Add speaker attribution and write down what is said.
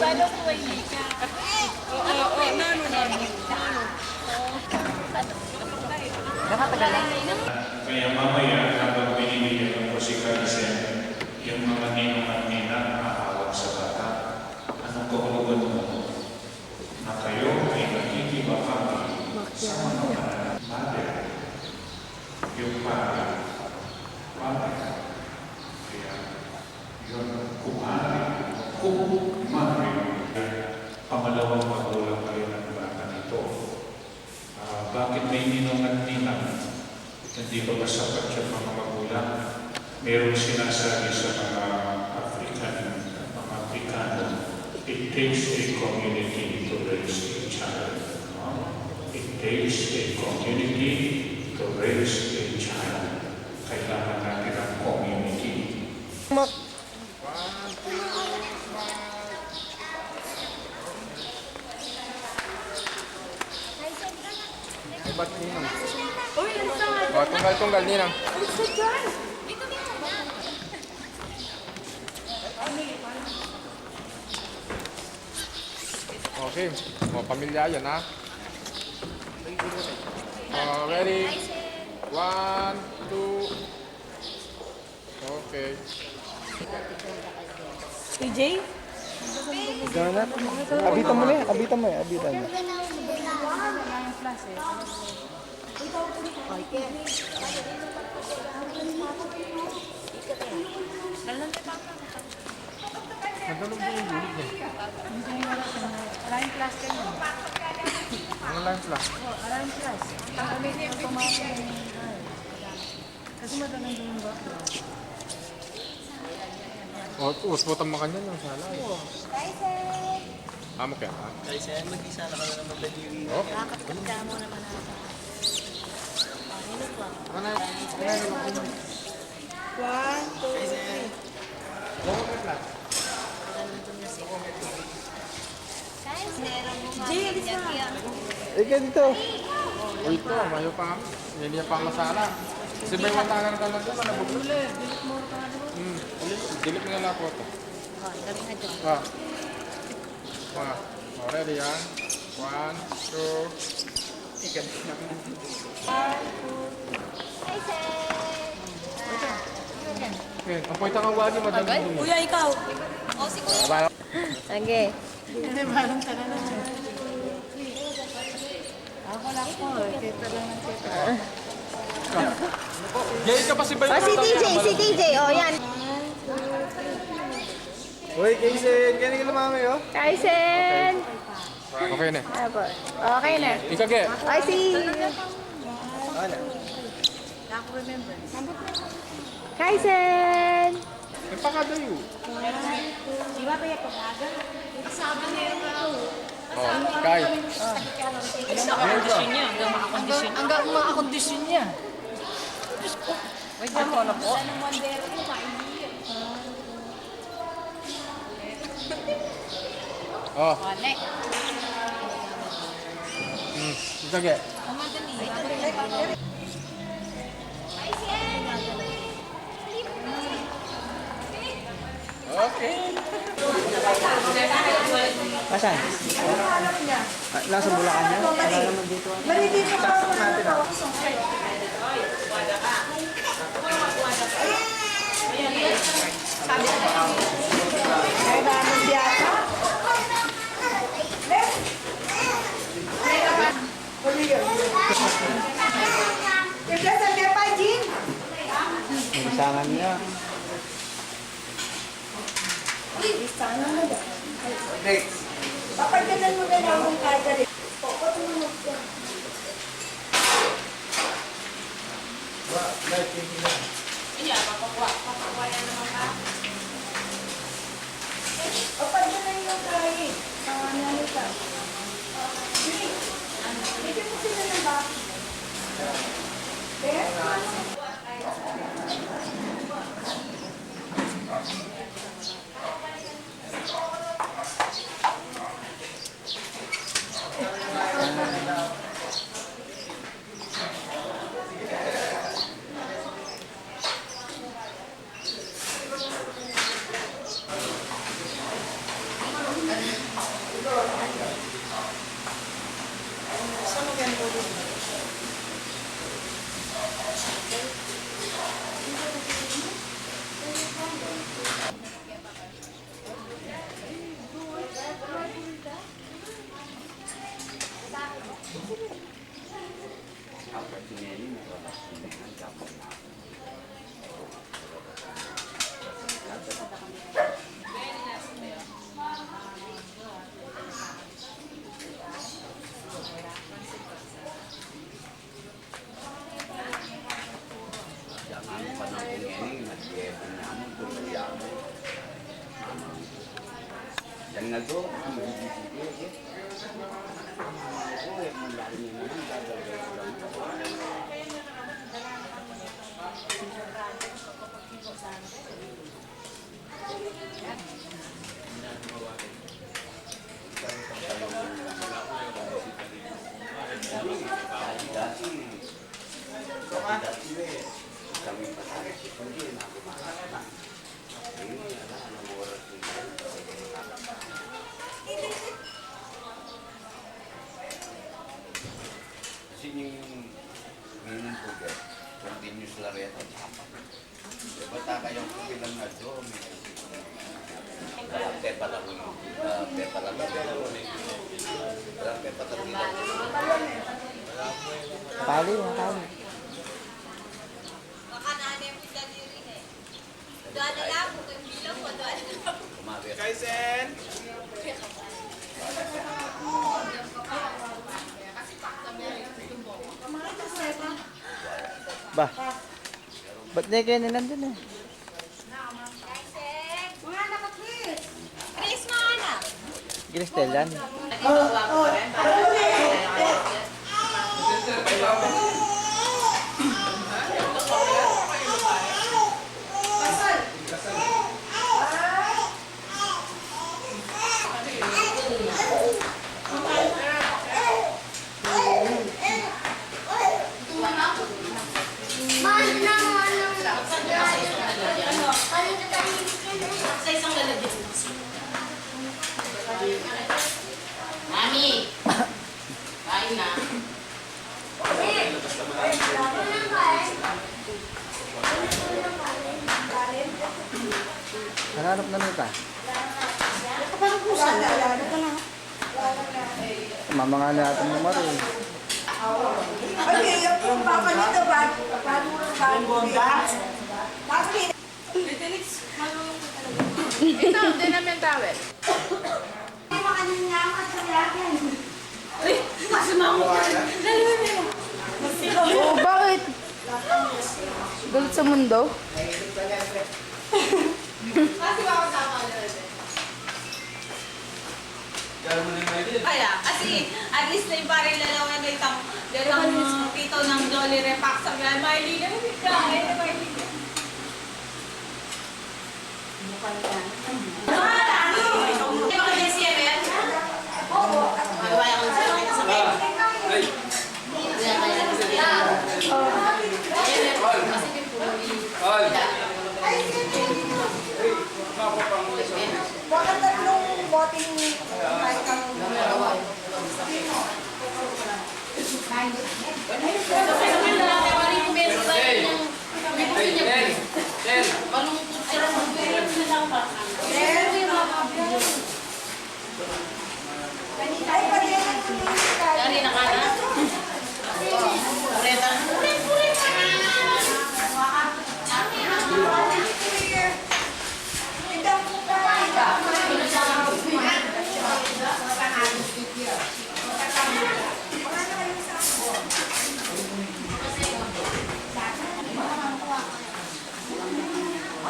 Speaker 1: Balong buhay ka. Oo, nano. Nakatagal lang.
Speaker 2: Kaya mamaya, habang binibigyan ko si Carisen, yung mga ninong at ninang nakahawak sa bata, anong kahulugan mo? Na kayo ay nakikibahagi sa mga mother, yung pare, kaya yun, kumari, pangalawang magulang pa rin ang bata nito. Bakit may ninong at ninang? Hindi ba sapat yung mga magulang? Merong sinasabi sa mga Afrikano, it takes a community to raise a child. It takes a community to raise a child. Kailangan natin ang community.
Speaker 3: Ba't ninang?
Speaker 1: Uy,
Speaker 3: Tunggal ninang. Okay, mga pamilya yan ha. Ready? 1, 2. Okay.
Speaker 1: TJ?
Speaker 4: Gana? Abitan mo na yan. Abitan mo.
Speaker 3: Madulog din yung bulig niya.
Speaker 1: Align class ka yun.
Speaker 3: Ano lang plus?
Speaker 1: Align class. Kasi madalang doon ba?
Speaker 3: Usputan mo kanyan yung sala. Amo kaya ha?
Speaker 4: Kaisen, mag-isa na ka na naman laliri.
Speaker 3: Oh.
Speaker 1: Nakakapagka mo naman ako. Minute lang.
Speaker 3: Ano na?
Speaker 1: 1, 2, 3.
Speaker 3: Lower ka plus.
Speaker 4: Ika dito.
Speaker 3: O ito, mayo pa. Hindi pa ang masala. Kasi may matangan ka lang doon, manabog.
Speaker 1: Delete mo ka ano?
Speaker 3: Dilip nga lang po ito.
Speaker 1: Dami nga dyan.
Speaker 3: Ready yan? 1, 2. Ikan. Okay, ang pointa kang wali, madami dun.
Speaker 1: Kuya, ikaw.
Speaker 5: Okay.
Speaker 1: Balong ka na lang. Ako lang po. Kita lang ng kita.
Speaker 3: Jay, ka pa si Bayo.
Speaker 5: Oh, si TJ. Oh, yan.
Speaker 4: Uy, Kaisen. Kaya ka lumamay, oh.
Speaker 5: Kaisen.
Speaker 3: Okay na.
Speaker 5: Apo. Okay na.
Speaker 3: Ikage.
Speaker 5: I see.
Speaker 4: Ano?
Speaker 1: Ako remember.
Speaker 5: Kaisen.
Speaker 3: Nagpakadayo.
Speaker 1: Di ba kaya pag-aga? Kasama na yung
Speaker 3: Kay.
Speaker 1: kondisyon niya. Hanggang makakondisyon niya. Wait, ako na po. Anong wonder mo, maindiyan.
Speaker 3: Oh. Ikage. Okay.
Speaker 4: Asan? Nasa Bulacan niya? Wala naman dito. Saksak natin, ah. Isangan niya. Next.
Speaker 6: Papagalan mo na lang ang kada rin. Patulog ka. Papagalan yung kahit. Ano ka? Bigyan mo sila ng bakit.
Speaker 7: Sino yung minum po ka? Continuous lang rin ang tapa. Bata kayong kubilang na doon. Pepa lang yun. Pepa lang yun. Pepa lang yun.
Speaker 4: Pali, makali.
Speaker 6: Makananim mo dyan rin eh. Doon na lang, kung bilang mo doon.
Speaker 7: Kumabit.
Speaker 4: Ba? Ba't na kayo nandun eh?
Speaker 6: Mga anak ko, Chris. Chris, mga anak.
Speaker 4: Gristel yan.
Speaker 1: Sa isang lalagyan. Mami! Kain na.
Speaker 4: Nangarap na nita. Mama nga natin mo maro eh.
Speaker 6: Ay, yung papa nito ba? Bakit?
Speaker 5: Ito, din namin tawel.
Speaker 6: Makanin niya ako sa yakin.
Speaker 5: Oh, bakit? Galit sa mundo?
Speaker 8: Kaya, kasi at least na yung parang lalawan na itang tito ng Jolly Repack sa mga Marlene. Ano yung kain na Marlene? Ano ka niya siya, Ben? Oo. Magawaya ko siya kita sa Ben. Kaya kaya na siya. Kasi pimpuli.
Speaker 6: Baka tatlong boting kahit ang
Speaker 5: Sa akin na lang, 40 pesos lang yung bibili niya.